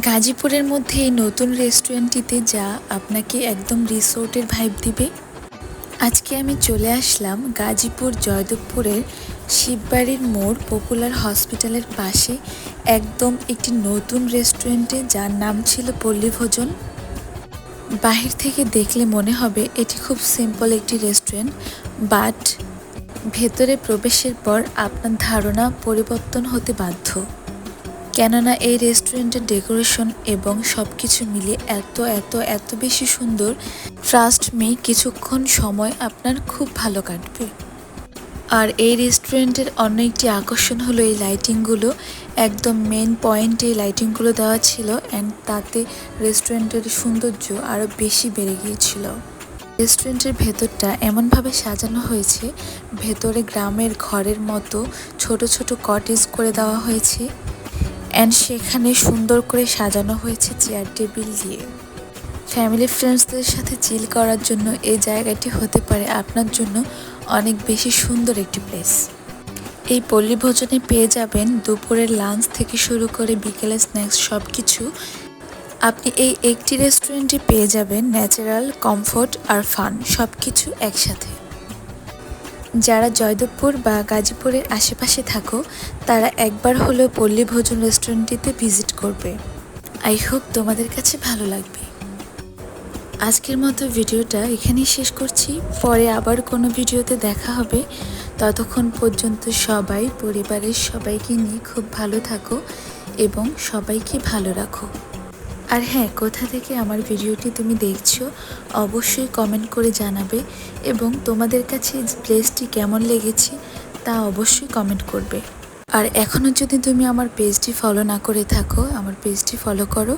গাজীপুরের মধ্যে এই নতুন রেস্টুরেন্টটিতে যা আপনাকে একদম রিসোর্টের ভাইব দিবে। আজকে আমি চলে আসলাম গাজীপুর জয়দেবপুরের শিববাড়ির মোড় পপুলার হসপিটালের পাশে একদম একটি নতুন রেস্টুরেন্টে, যার নাম ছিল পল্লীভোজন। বাহির থেকে দেখলে মনে হবে এটি খুব সিম্পল একটি রেস্টুরেন্ট, বাট ভেতরে প্রবেশের পর আপনার ধারণা পরিবর্তন হতে বাধ্য। কেননা এই রেস্টুরেন্টের ডেকোরেশন এবং সব কিছু মিলে এত এত এত বেশি সুন্দর, ট্রাস্ট মি কিছুক্ষণ সময় আপনার খুব ভালো কাটবে। আর এই রেস্টুরেন্টের অন্য একটি আকর্ষণ হলো এই লাইটিংগুলো। একদম মেন পয়েন্টে এই লাইটিংগুলো দেওয়া ছিল, অ্যান্ড তাতে রেস্টুরেন্টের সৌন্দর্য আরও বেশি বেড়ে গিয়েছিল। রেস্টুরেন্টের ভেতরটা এমনভাবে সাজানো হয়েছে, ভেতরে গ্রামের ঘরের মতো ছোট ছোট কটেজ করে দেওয়া হয়েছে, অ্যান্ড সেখানে সুন্দর করে সাজানো হয়েছে চেয়ার টেবিল দিয়ে। ফ্যামিলি ফ্রেন্ডসদের সাথে চিল করার জন্য এই জায়গাটি হতে পারে আপনার জন্য অনেক বেশি সুন্দর একটি প্লেস। এই পল্লীভোজনে পেয়ে যাবেন দুপুরের লাঞ্চ থেকে শুরু করে বিকেলের স্ন্যাক্স সব কিছু। আপনি এই একটি রেস্টুরেন্টে পেয়ে যাবেন ন্যাচারাল, কমফোর্ট আর ফান সব কিছু একসাথে। যারা জয়দেবপুর বা গাজীপুরের আশেপাশে থাকো তারা একবার হলেও পল্লীভোজন রেস্টুরেন্টটিতে ভিজিট করবে। আই হোপ তোমাদের কাছে ভালো লাগবে। আজকের মতো ভিডিওটা এখানেই শেষ করছি, পরে আবার কোনো ভিডিওতে দেখা হবে। ততক্ষণ পর্যন্ত সবাই পরিবারের সবাইকে নিয়ে খুব ভালো থাকো এবং সবাইকে ভালো রাখো। আর হ্যাঁ, কোথা থেকে আমার ভিডিওটি তুমি দেখছো অবশ্যই কমেন্ট করে জানাবে, এবং তোমাদের কাছে প্লেসটি কেমন লেগেছে তা অবশ্যই কমেন্ট করবে। আর এখনও যদি তুমি আমার পেজটি ফলো না করে থাকো, আমার পেজটি ফলো করো।